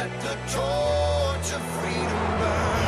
let the torch of freedom burn.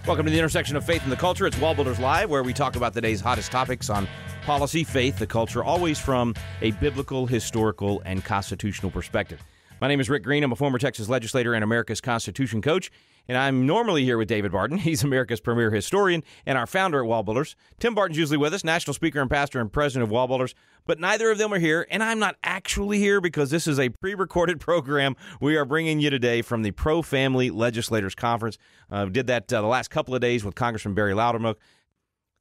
Welcome to the intersection of faith and the culture. It's WallBuilders Live, where we talk about the day's hottest topics on policy, faith, the culture, always from a biblical, historical, and constitutional perspective. My name is Rick Green. I'm a former Texas legislator and America's Constitution coach, and I'm normally here with David Barton. He's America's premier historian and our founder at WallBuilders. Tim Barton's usually with us, national speaker and pastor and president of WallBuilders, but neither of them are here, and I'm not actually here because this is a pre-recorded program we are bringing you today from the Profamily Legislators Conference. We did that the last couple of days with Congressman Barry Loudermilk.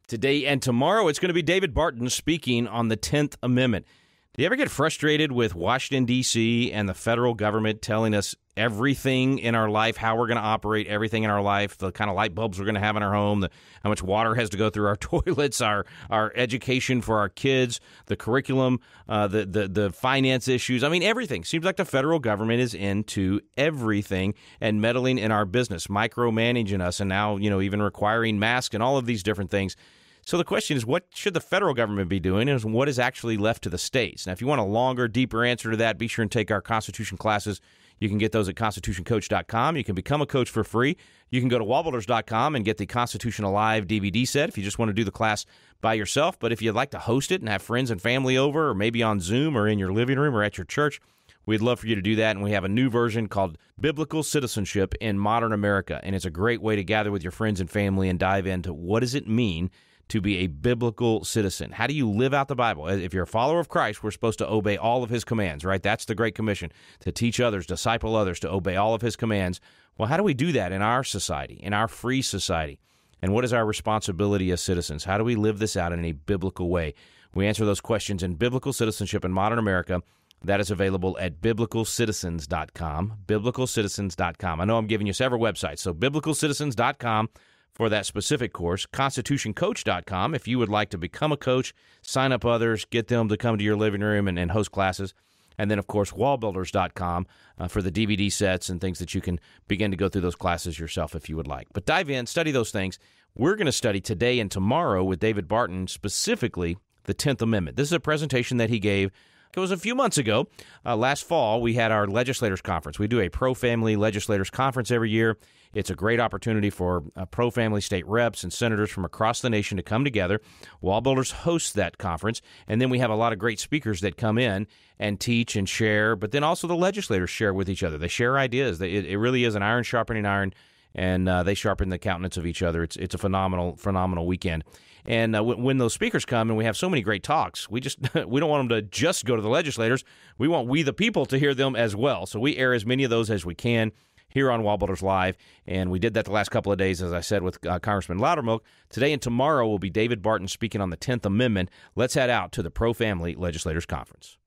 Today and tomorrow, it's going to be David Barton speaking on the 10th Amendment. Do you ever get frustrated with Washington, D.C. and the federal government telling us everything in our life, how we're going to operate everything in our life, the kind of light bulbs we're going to have in our home, how much water has to go through our toilets, our education for our kids, the curriculum, the finance issues? I mean, everything. Seems like the federal government is into everything and meddling in our business, micromanaging us, and now, even requiring masks and all of these different things. So the question is, what should the federal government be doing, and what is actually left to the states? Now, if you want a longer, deeper answer to that, be sure and take our Constitution classes. You can get those at constitutioncoach.com. You can become a coach for free. You can go to wallbuilders.com and get the Constitution Alive DVD set if you just want to do the class by yourself. But if you'd like to host it and have friends and family over, or maybe on Zoom or in your living room or at your church, we'd love for you to do that. And we have a new version called Biblical Citizenship in Modern America. And it's a great way to gather with your friends and family and dive into what does it mean to be a biblical citizen. How do you live out the Bible? If you're a follower of Christ, we're supposed to obey all of his commands, right? That's the Great Commission, to teach others, disciple others, to obey all of his commands. Well, how do we do that in our society, in our free society? And what is our responsibility as citizens? How do we live this out in a biblical way? We answer those questions in Biblical Citizenship in Modern America. That is available at biblicalcitizens.com, biblicalcitizens.com. I know I'm giving you several websites, so biblicalcitizens.com for that specific course, constitutioncoach.com if you would like to become a coach, sign up others, get them to come to your living room and host classes. And then, of course, wallbuilders.com for the DVD sets and things that you can begin to go through those classes yourself if you would like. But dive in, study those things. We're going to study today and tomorrow with David Barton, specifically the 10th Amendment. This is a presentation that he gave. It was a few months ago. Last fall, we had our Legislators Conference. We do a pro-family Legislators Conference every year. It's a great opportunity for pro-family state reps and senators from across the nation to come together. WallBuilders hosts that conference, and then we have a lot of great speakers that come in and teach and share, but then also the legislators share with each other. They share ideas. It really is an iron sharpening iron, and they sharpen the countenance of each other. It's a phenomenal weekend. And when those speakers come, and we have so many great talks, we don't want them to just go to the legislators. We want we the people to hear them as well. So we air as many of those as we can here on WallBuilders Live, and we did that the last couple of days, as I said, with Congressman Loudermilk. Today and tomorrow will be David Barton speaking on the 10th Amendment. Let's head out to the Pro-Family Legislators Conference.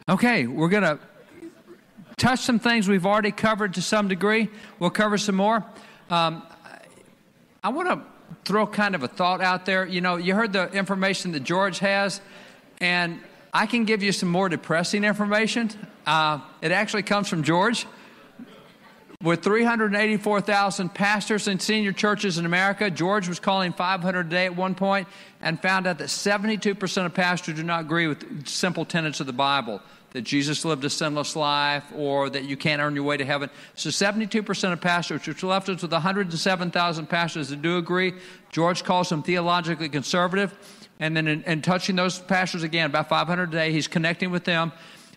Okay, we're going to touch some things we've already covered to some degree. We'll cover some more. I want to throw kind of a thought out there. You heard the information that George has, and I can give you some more depressing information. It actually comes from George. With 384,000 pastors and senior churches in America, George was calling 500 a day at one point and found out that 72% of pastors do not agree with simple tenets of the Bible, that Jesus lived a sinless life or that you can't earn your way to heaven. So 72% of pastors, which left us with 107,000 pastors that do agree. George calls them theologically conservative. And then in touching those pastors again, about 500 a day, he's connecting with them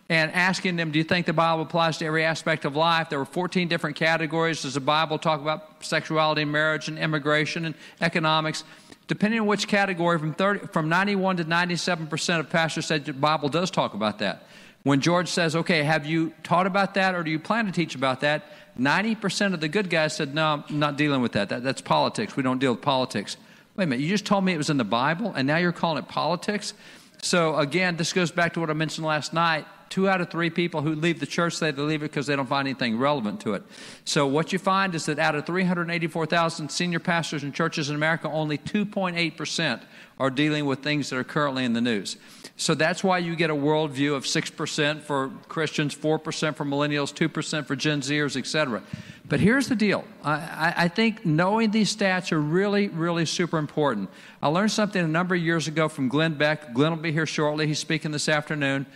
and asking them, do you think the Bible applies to every aspect of life? There were 14 different categories. Does the Bible talk about sexuality and marriage and immigration and economics? Depending on which category, from 91 to 97% of pastors said the Bible does talk about that. When George says, okay, have you taught about that or do you plan to teach about that? 90% of the good guys said, no, I'm not dealing with that. That's politics. We don't deal with politics. Wait a minute, you just told me it was in the Bible and now you're calling it politics? So again, this goes back to what I mentioned last night. 2 out of 3 people who leave the church say they leave it because they don't find anything relevant to it. So what you find is that out of 384,000 senior pastors in churches in America, only 2.8% are dealing with things that are currently in the news. So that's why you get a worldview of 6% for Christians, 4% for millennials, 2% for Gen Zers, etc. But here's the deal. I think knowing these stats are really, really super important. I learned something a number of years ago from Glenn Beck. Glenn will be here shortly. He's speaking this afternoon.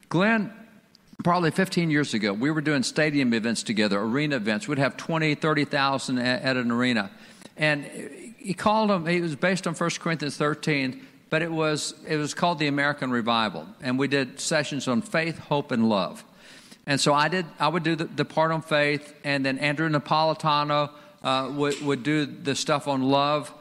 Glenn, probably 15 years ago, we were doing stadium events together, arena events. We'd have 20, 30,000 at an arena. And he called them, it was based on 1 Corinthians 13, but it was called the American Revival. And we did sessions on faith, hope, and love. And so I would do the part on faith, and then Andrew Napolitano would do the stuff on love,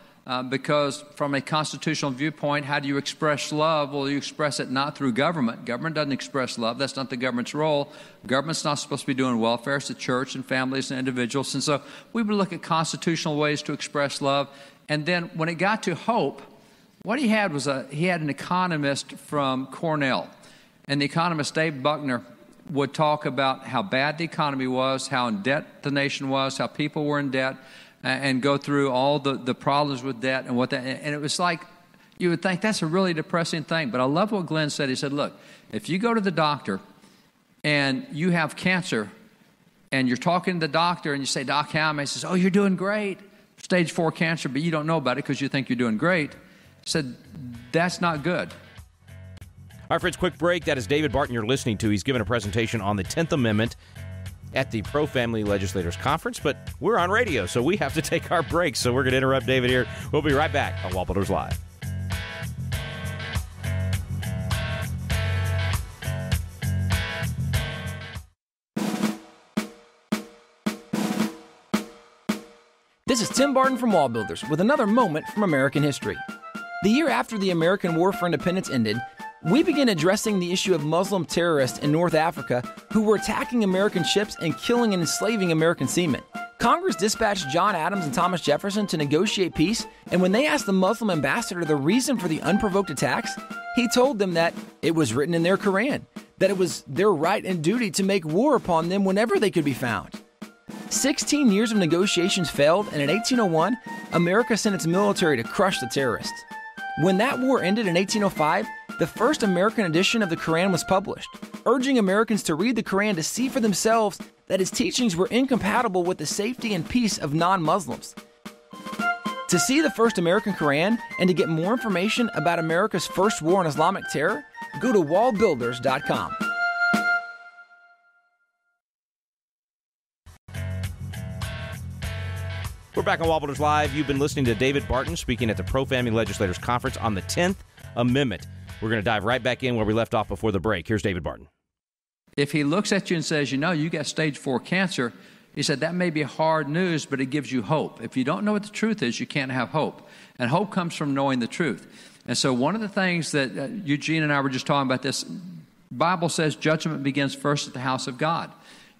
because from a constitutional viewpoint, how do you express love? Well, you express it not through government. Government doesn't express love. That's not the government's role. Government's not supposed to be doing welfare. It's the church and families and individuals. And so we would look at constitutional ways to express love. And then when it got to hope, what he had was he had an economist from Cornell. And the economist, Dave Buckner, would talk about how bad the economy was, how in debt the nation was, how people were in debt, and go through all the problems with debt and and it was like, you would think that's a really depressing thing. But I love what Glenn said. He said, look, if you go to the doctor and you have cancer and you're talking to the doctor and you say, Doc, how am I? He says, oh, you're doing great. Stage 4 cancer, but you don't know about it because you think you're doing great. He said, that's not good. All right, friends, quick break. That is David Barton you're listening to. He's given a presentation on the 10th Amendment at the Profamily Legislators Conference, but we're on radio, so we have to take our break. So we're going to interrupt David here. We'll be right back on WallBuilders Live. This is Tim Barton from WallBuilders with another moment from American history. The year after the American War for Independence ended, we began addressing the issue of Muslim terrorists in North Africa who were attacking American ships and killing and enslaving American seamen. Congress dispatched John Adams and Thomas Jefferson to negotiate peace, and when they asked the Muslim ambassador the reason for the unprovoked attacks, he told them that it was written in their Quran, that it was their right and duty to make war upon them whenever they could be found. 16 years of negotiations failed, and in 1801, America sent its military to crush the terrorists. When that war ended in 1805, the first American edition of the Quran was published, urging Americans to read the Quran to see for themselves that its teachings were incompatible with the safety and peace of non-Muslims. To see the first American Quran and to get more information about America's first war on Islamic terror, go to wallbuilders.com. We're back on WallBuilders Live. You've been listening to David Barton speaking at the Profamily Legislators Conference on the 10th Amendment. We're going to dive right back in where we left off before the break. Here's David Barton. If he looks at you and says, you know, you got stage 4 cancer, he said that may be hard news, but it gives you hope. If you don't know what the truth is, you can't have hope. And hope comes from knowing the truth. And so one of the things that Eugene and I were just talking about this, Bible says judgment begins first at the house of God.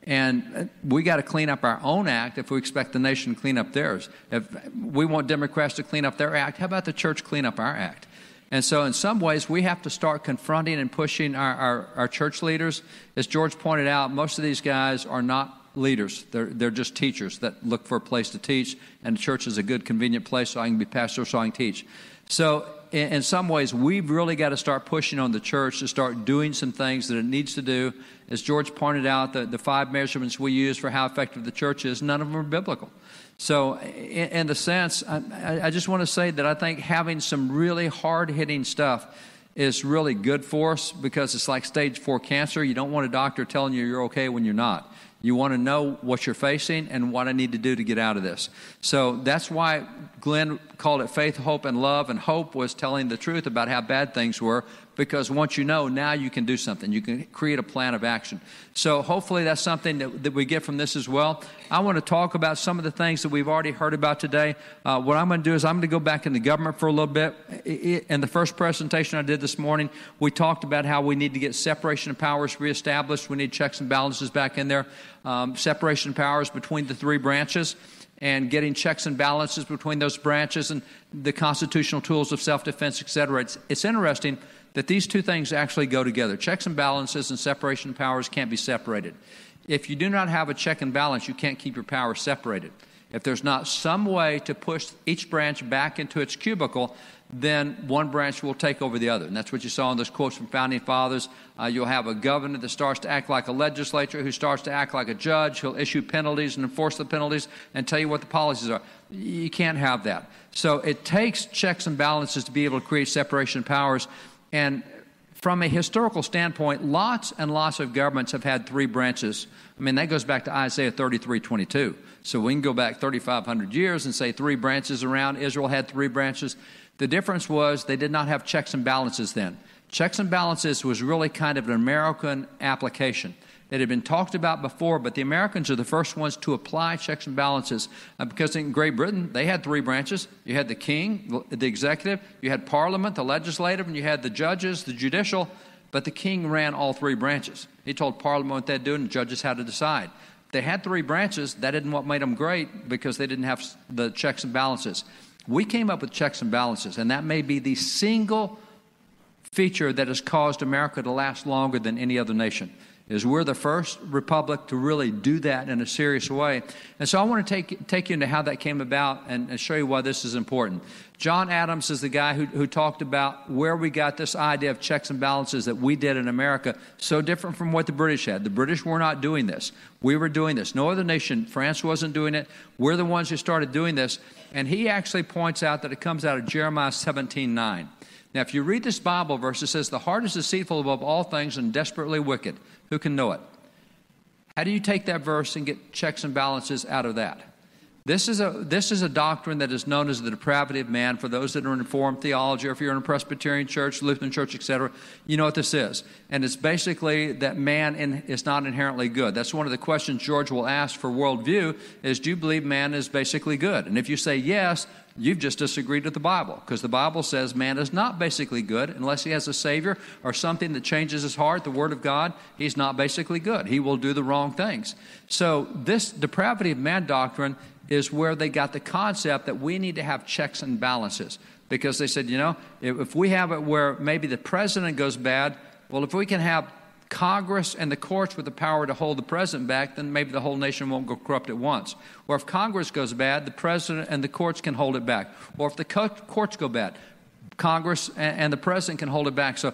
And we got to clean up our own act if we expect the nation to clean up theirs. If we want Democrats to clean up their act, how about the church clean up our act? And so in some ways, we have to start confronting and pushing our church leaders. As George pointed out, most of these guys are not leaders. They're just teachers that look for a place to teach, and the church is a good, convenient place so I can be pastor, so I can teach. So in some ways, we've really got to start pushing on the church to start doing some things that it needs to do. As George pointed out, the 5 measurements we use for how effective the church is, none of them are biblical. So in the sense, I just want to say that I think having some really hard-hitting stuff is really good for us because it's like stage 4 cancer. You don't want a doctor telling you you're okay when you're not. You want to know what you're facing and what I need to do to get out of this. So that's why Glenn called it faith, hope, and love. And hope was telling the truth about how bad things were, because once you know, now you can do something. You can create a plan of action. So hopefully that's something that we get from this as well. I want to talk about some of the things that we've already heard about today. What I'm going to do is I'm going to go back into government for a little bit. In the first presentation I did this morning, we talked about how we need to get separation of powers reestablished. We need checks and balances back in there. Separation of powers between the 3 branches, and getting checks and balances between those branches and the constitutional tools of self-defense, et cetera. It's interesting. that these two things actually go together. Checks and balances and separation of powers can't be separated. If you do not have a check and balance, you can't keep your power separated. If there's not some way to push each branch back into its cubicle, then one branch will take over the other. And that's what you saw in those quotes from Founding Fathers. You'll have a governor that starts to act like a legislature, who starts to act like a judge. He'll issue penalties and enforce the penalties and tell you what the policies are. You can't have that. So it takes checks and balances to be able to create separation of powers. And from a historical standpoint, lots and lots of governments have had three branches. I mean, that goes back to Isaiah 33:22. So we can go back 3,500 years and say three branches around. Israel had three branches. The difference was they did not have checks and balances then. Checks and balances was really kind of an American application. It had been talked about before, but the Americans are the first ones to apply checks and balances because in Great Britain, they had three branches. You had the king, the executive, you had parliament, the legislative, and you had the judges, the judicial, but the king ran all three branches. He told parliament what they'd do, and the judges had to decide. They had three branches. That isn't what made them great because they didn't have the checks and balances. We came up with checks and balances, and that may be the single feature that has caused America to last longer than any other nation. Is we're the first republic to really do that in a serious way. And so I want to take you into how that came about and show you why this is important. John Adams is the guy who talked about where we got this idea of checks and balances that we did in America, so different from what the British had. The British were not doing this. We were doing this. No other nation, France wasn't doing it. We're the ones who started doing this. And he actually points out that it comes out of Jeremiah 17:9. Now, if you read this Bible verse, it says, "The heart is deceitful above all things and desperately wicked. Who can know it?" How do you take that verse and get checks and balances out of that? This is a doctrine that is known as the depravity of man. For those that are in Reformed theology, or if you're in a Presbyterian church, Lutheran church, etc., you know what this is. And it's basically that man is not inherently good. That's one of the questions George will ask for worldview is, do you believe man is basically good? And if you say yes, you've just disagreed with the Bible, because the Bible says man is not basically good unless he has a Savior or something that changes his heart, the Word of God. He's not basically good. He will do the wrong things. So this depravity of man doctrine is where they got the concept that we need to have checks and balances, because they said, you know, if we have it where maybe the president goes bad, well, if we can have Congress and the courts with the power to hold the president back, then maybe the whole nation won't go corrupt at once. Or if Congress goes bad, the president and the courts can hold it back. Or if the courts go bad, Congress and the president can hold it back. So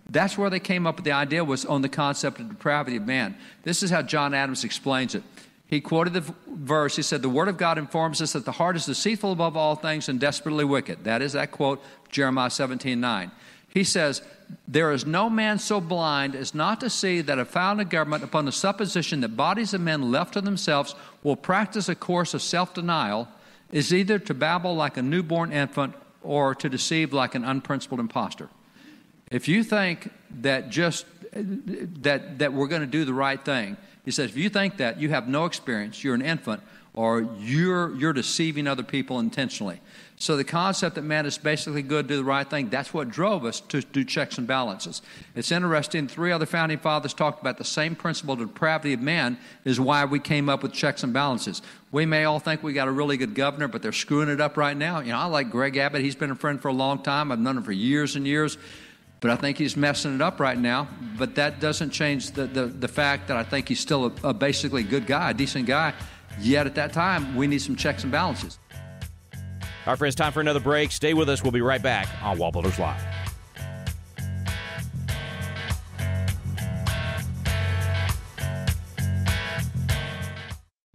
that's where they came up with the idea, was on the concept of depravity of man. This is how John Adams explains it. He quoted the verse. He said, "The Word of God informs us that the heart is deceitful above all things and desperately wicked." That is that quote, Jeremiah 17:9. He says, "There is no man so blind as not to see that a founded government, upon the supposition that bodies of men left to themselves will practice a course of self-denial, is either to babble like a newborn infant or to deceive like an unprincipled impostor." If you think that that we're going to do the right thing, he says, if you think that, you have no experience, you're an infant, or you're deceiving other people intentionally. So the concept that man is basically good, do the right thing, that's what drove us to do checks and balances. It's interesting, three other founding fathers talked about the same principle, the depravity of man, is why we came up with checks and balances. We may all think we got a really good governor, but they're screwing it up right now. You know, I like Greg Abbott. He's been a friend for a long time. I've known him for years and years. But I think he's messing it up right now. But that doesn't change the fact that I think he's still a basically good guy, a decent guy. Yet at that time, we need some checks and balances. All right, friends, time for another break. Stay with us. We'll be right back on WallBuilders Live.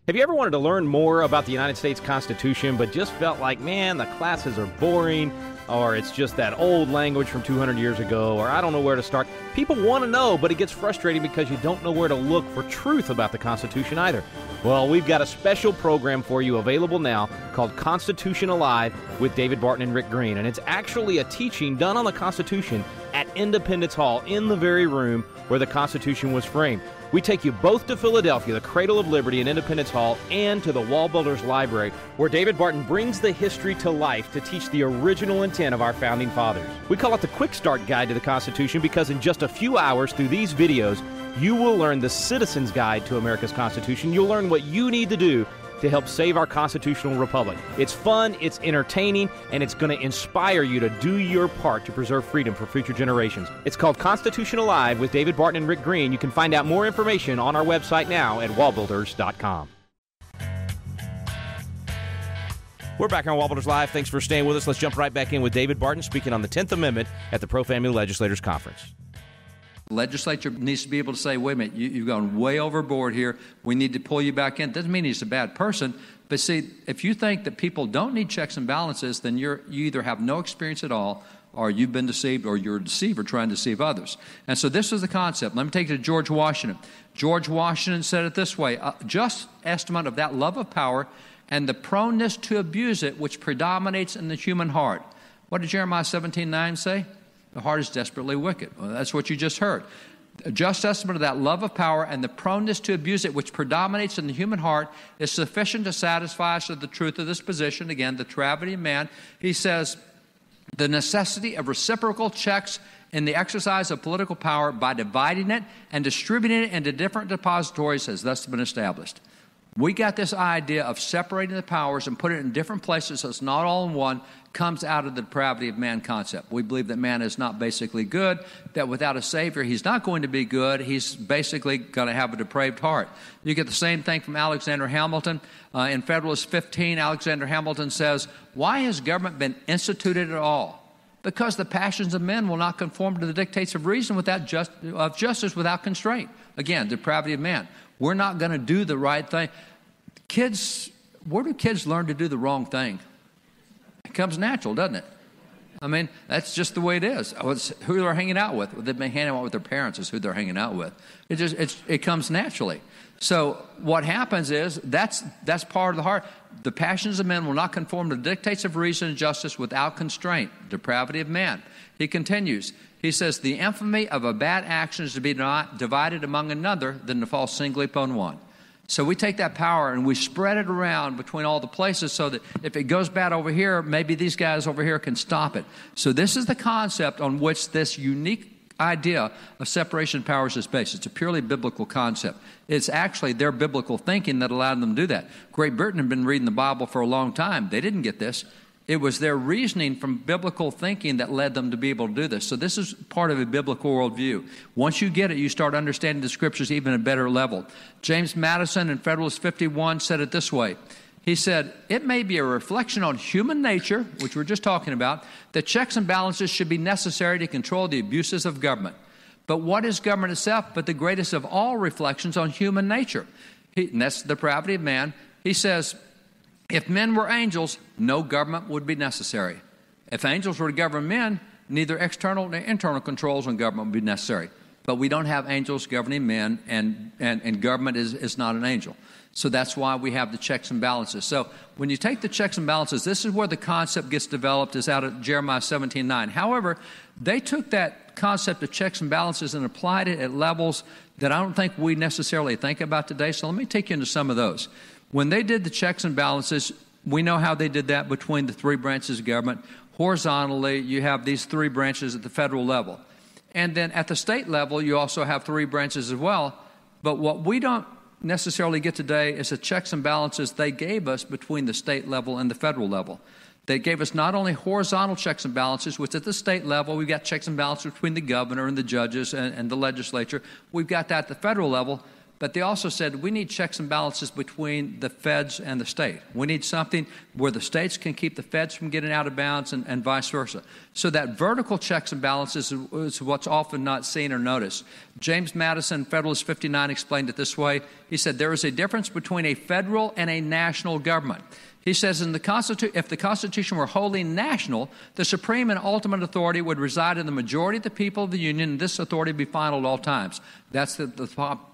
Have you ever wanted to learn more about the United States Constitution, but just felt like, man, the classes are boring, or it's just that old language from 200 years ago, or I don't know where to start? People want to know, but it gets frustrating because you don't know where to look for truth about the Constitution either. Well, we've got a special program for you available now called Constitution Alive with David Barton and Rick Green, and it's actually a teaching done on the Constitution at Independence Hall, in the very room where the Constitution was framed. We take you both to Philadelphia, the cradle of liberty in Independence Hall, and to the WallBuilders Library, where David Barton brings the history to life to teach the original intent of our founding fathers. We call it the Quick Start Guide to the Constitution because in just a few hours through these videos, you will learn the Citizen's Guide to America's Constitution. You'll learn what you need to do to help save our constitutional republic. It's fun, it's entertaining, and it's going to inspire you to do your part to preserve freedom for future generations. It's called Constitution Alive with David Barton and Rick Green. You can find out more information on our website now at WallBuilders.com. We're back on WallBuilders Live. Thanks for staying with us. Let's jump right back in with David Barton speaking on the 10th Amendment at the Profamily Legislators Conference. The legislature needs to be able to say, wait a minute, you've gone way overboard here. We need to pull you back in. Doesn't mean he's a bad person. But see, if you think that people don't need checks and balances, then you either have no experience at all, or you've been deceived, or you're a deceiver trying to deceive others. And so this is the concept. Let me take you to George Washington. George Washington said it this way: a just estimate of that love of power and the proneness to abuse it which predominates in the human heart. What did Jeremiah 17:9 say? The heart is desperately wicked. Well, that's what you just heard. A just estimate of that love of power and the proneness to abuse it which predominates in the human heart is sufficient to satisfy us of the truth of this position. Again, the depravity of man. He says, the necessity of reciprocal checks in the exercise of political power by dividing it and distributing it into different depositories has thus been established. We got this idea of separating the powers and putting it in different places so it's not all in one, comes out of the depravity of man concept. We believe that man is not basically good, that without a Savior he's not going to be good, he's basically going to have a depraved heart. You get the same thing from Alexander Hamilton. In Federalist 15, Alexander Hamilton says, why has government been instituted at all? Because the passions of men will not conform to the dictates of reason without justice without constraint. Again, depravity of man. We're not going to do the right thing. Kids, where do kids learn to do the wrong thing? It comes natural, doesn't it? I mean, that's just the way it is. It's who they're hanging out with. They've been hanging out with their parents is who they're hanging out with. It comes naturally. So what happens is that's part of the heart. The passions of men will not conform to the dictates of reason and justice without constraint. Depravity of man. He continues. He says, the infamy of a bad action is to be not divided among another than to fall singly upon one. So we take that power and we spread it around between all the places so that if it goes bad over here, maybe these guys over here can stop it. So this is the concept on which this unique idea of separation of powers is based. It's a purely biblical concept. It's actually their biblical thinking that allowed them to do that. Great Britain had been reading the Bible for a long time. They didn't get this. It was their reasoning from biblical thinking that led them to be able to do this. So this is part of a biblical worldview. Once you get it, you start understanding the Scriptures even at a better level. James Madison in Federalist 51 said it this way. He said, it may be a reflection on human nature, which we're just talking about, that checks and balances should be necessary to control the abuses of government. But what is government itself but the greatest of all reflections on human nature? And that's the depravity of man. He says, if men were angels, no government would be necessary. If angels were to govern men, neither external nor internal controls on government would be necessary. But we don't have angels governing men, and government is not an angel. So that's why we have the checks and balances. So when you take the checks and balances, this is where the concept gets developed, is out of Jeremiah 17:9. However, they took that concept of checks and balances and applied it at levels that I don't think we necessarily think about today. So let me take you into some of those. When they did the checks and balances, we know how they did that between the three branches of government. Horizontally, you have these three branches at the federal level. And then at the state level, you also have three branches as well. But what we don't necessarily get today is the checks and balances they gave us between the state level and the federal level. They gave us not only horizontal checks and balances, which at the state level, we've got checks and balances between the governor and the judges and the legislature. We've got that at the federal level. But they also said we need checks and balances between the feds and the state. We need something where the states can keep the feds from getting out of bounds and vice versa. So that vertical checks and balances is what's often not seen or noticed. James Madison, Federalist 59, explained it this way. He said there is a difference between a federal and a national government. He says if the Constitution were wholly national, the supreme and ultimate authority would reside in the majority of the people of the Union, and this authority would be final at all times. That's the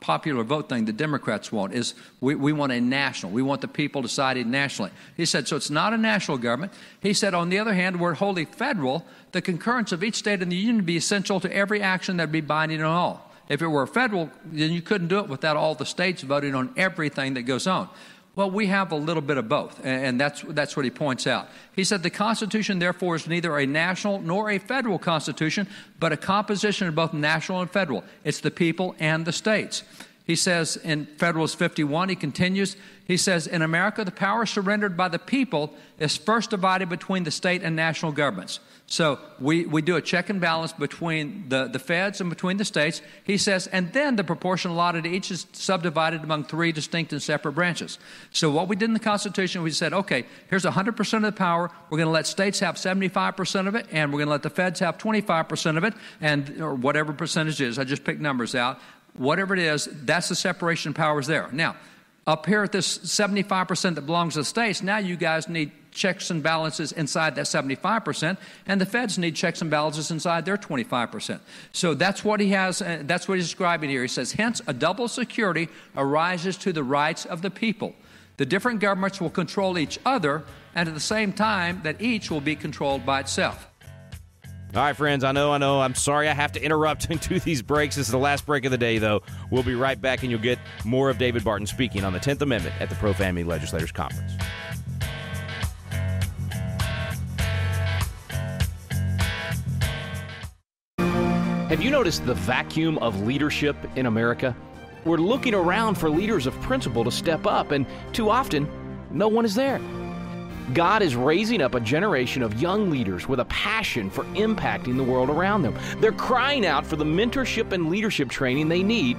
popular vote thing the Democrats want, is we want a national. We want the people decided nationally. He said, so it's not a national government. He said, on the other hand, we're wholly federal. The concurrence of each state in the Union would be essential to every action that would be binding on all. If it were federal, then you couldn't do it without all the states voting on everything that goes on. Well, we have a little bit of both, and that's what he points out. He said the Constitution, therefore, is neither a national nor a federal Constitution, but a composition of both national and federal. It's the people and the states. He says in Federalist 51, he continues, he says, in America, the power surrendered by the people is first divided between the state and national governments. So we do a check and balance between the feds and between the states. He says, and then the proportion allotted to each is subdivided among three distinct and separate branches. So what we did in the Constitution, we said, okay, here's 100% of the power. We're going to let states have 75% of it, and we're going to let the feds have 25% of it, and or whatever percentage it is. I just picked numbers out. Whatever it is, that's the separation of powers there. Now, up here at this 75% that belongs to the states, now you guys need checks and balances inside that 75%, and the feds need checks and balances inside their 25%. So that's what he has, that's what he's describing here. He says, hence, a double security arises to the rights of the people. The different governments will control each other, and at the same time that each will be controlled by itself. All right, friends, I know. I'm sorry I have to interrupt into these breaks. This is the last break of the day, though. We'll be right back, and you'll get more of David Barton speaking on the 10th Amendment at the Profamily Legislators Conference. Have you noticed the vacuum of leadership in America? We're looking around for leaders of principle to step up, and too often, no one is there. God is raising up a generation of young leaders with a passion for impacting the world around them. They're crying out for the mentorship and leadership training they need.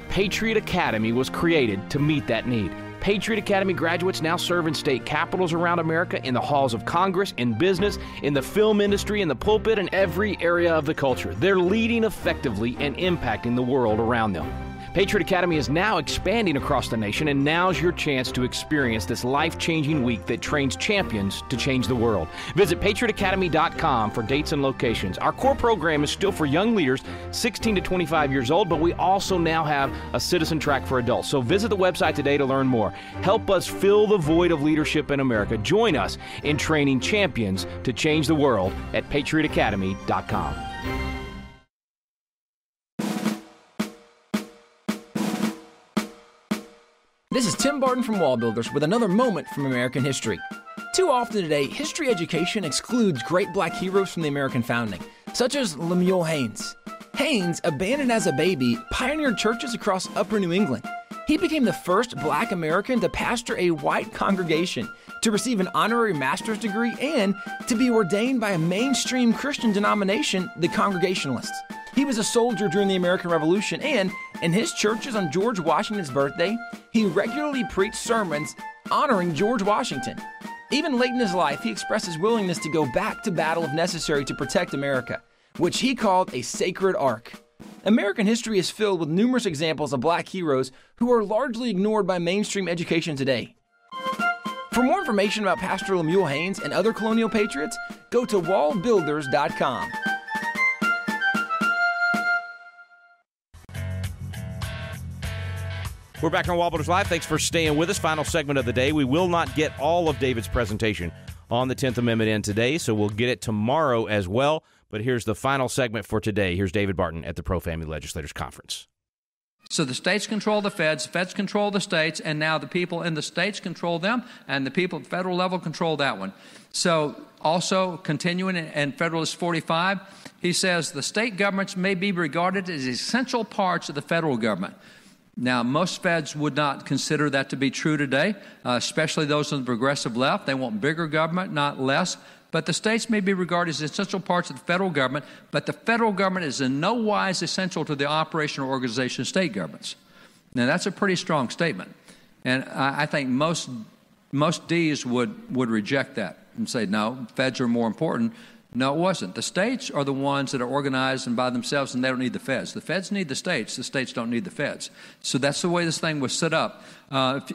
Patriot Academy was created to meet that need. Patriot Academy graduates now serve in state capitals around America, in the halls of Congress, in business, in the film industry, in the pulpit, and every area of the culture. They're leading effectively and impacting the world around them. Patriot Academy is now expanding across the nation, and now's your chance to experience this life-changing week that trains champions to change the world. Visit patriotacademy.com for dates and locations. Our core program is still for young leaders 16 to 25 years old, but we also now have a citizen track for adults. So visit the website today to learn more. Help us fill the void of leadership in America. Join us in training champions to change the world at patriotacademy.com. This is Tim Barton from WallBuilders with another moment from American history. Too often today, history education excludes great black heroes from the American founding, such as Lemuel Haynes. Haynes, abandoned as a baby, pioneered churches across upper New England. He became the first black American to pastor a white congregation, to receive an honorary master's degree, and to be ordained by a mainstream Christian denomination, the Congregationalists. He was a soldier during the American Revolution, and in his churches on George Washington's birthday, he regularly preached sermons honoring George Washington. Even late in his life, he expressed his willingness to go back to battle if necessary to protect America, which he called a sacred ark. American history is filled with numerous examples of black heroes who are largely ignored by mainstream education today. For more information about Pastor Lemuel Haynes and other colonial patriots, go to WallBuilders.com. We're back on WallBuilders Live. Thanks for staying with us. Final segment of the day. We will not get all of David's presentation on the 10th Amendment in today, so we'll get it tomorrow as well. But here's the final segment for today. Here's David Barton at the Profamily Legislators Conference. So the states control the feds control the states, and now the people in the states control them, and the people at the federal level control that one. So also continuing in Federalist 45, he says the state governments may be regarded as essential parts of the federal government. Now, most feds would not consider that to be true today, especially those on the progressive left. They want bigger government, not less. But the states may be regarded as essential parts of the federal government, but the federal government is in no wise essential to the operation or organization of state governments. Now, that's a pretty strong statement. And I think most Ds would reject that and say, no, feds are more important. No, it wasn't. The states are the ones that are organized and by themselves, and they don't need the feds. The feds need the states don't need the feds. So that's the way this thing was set up.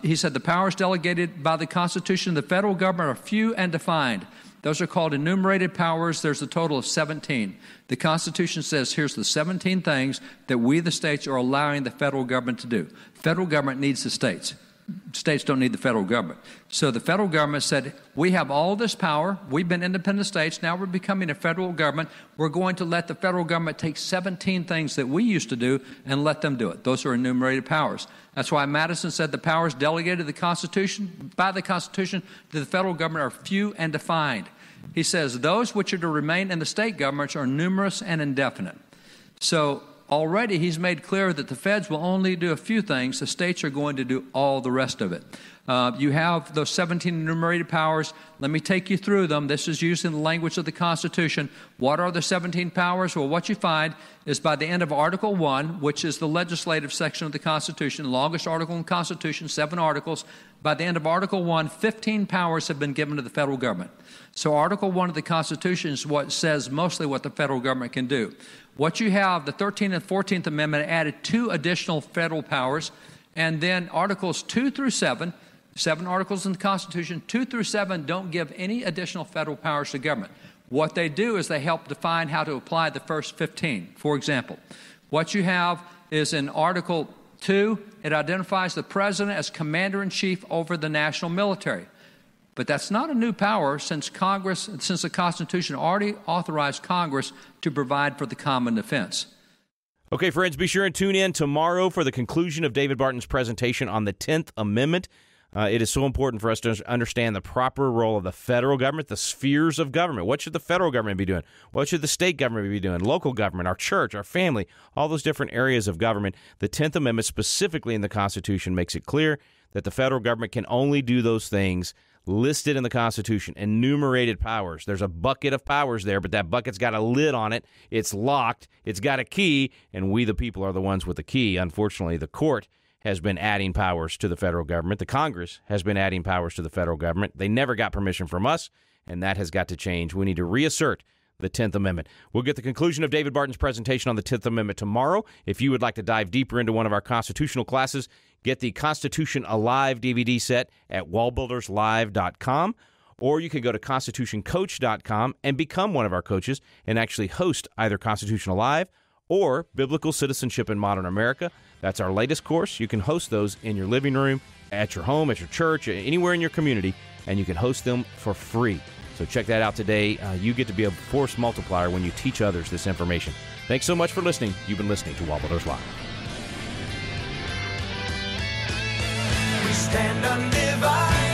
He said the powers delegated by the Constitution of the federal government are few and defined. Those are called enumerated powers. There's a total of 17. The Constitution says here's the 17 things that we, the states, are allowing the federal government to do. Federal government needs the states. States don't need the federal government. So the federal government said, we have all this power. We've been independent states. Now we're becoming a federal government. We're going to let the federal government take 17 things that we used to do and let them do it. Those are enumerated powers. That's why Madison said the powers delegated to the Constitution, by the Constitution to the federal government are few and defined. He says those which are to remain in the state governments are numerous and indefinite. So already he's made clear that the feds will only do a few things. The states are going to do all the rest of it. You have those 17 enumerated powers. Let me take you through them. This is using the language of the Constitution. What are the 17 powers? Well, what you find is by the end of Article 1, which is the legislative section of the Constitution, longest article in the Constitution, 7 articles, by the end of Article 1, 15 powers have been given to the federal government. So Article 1 of the Constitution is what says mostly what the federal government can do. What you have, the 13th and 14th Amendment added 2 additional federal powers, and then Articles 2 through 7, 7 articles in the Constitution, 2 through 7 don't give any additional federal powers to government. What they do is they help define how to apply the first 15. For example, what you have is in Article 2, it identifies the president as commander-in-chief over the national military. But that's not a new power since the Constitution already authorized Congress to provide for the common defense. Okay, friends, be sure and tune in tomorrow for the conclusion of David Barton's presentation on the 10th Amendment. It is so important for us to understand the proper role of the federal government, the spheres of government. What should the federal government be doing? What should the state government be doing? Local government, our church, our family, all those different areas of government. The 10th Amendment, specifically in the Constitution, makes it clear that the federal government can only do those things listed in the Constitution. Enumerated powers. There's a bucket of powers there, but that bucket's got a lid on it. It's locked. It's got a key, and we, the people, are the ones with the key. Unfortunately, the court has been adding powers to the federal government. The Congress has been adding powers to the federal government. They never got permission from us, and that has got to change. We need to reassert the 10th Amendment. We'll get the conclusion of David Barton's presentation on the 10th Amendment tomorrow. If you would like to dive deeper into one of our constitutional classes, get the Constitution Alive DVD set at WallBuildersLive.com, or you can go to ConstitutionCoach.com and become one of our coaches and actually host either Constitution Alive or Biblical Citizenship in Modern America. That's our latest course. You can host those in your living room, at your home, at your church, anywhere in your community, and you can host them for free. So check that out today. You get to be a force multiplier when you teach others this information. Thanks so much for listening. You've been listening to WallBuilders Live. We stand undivided.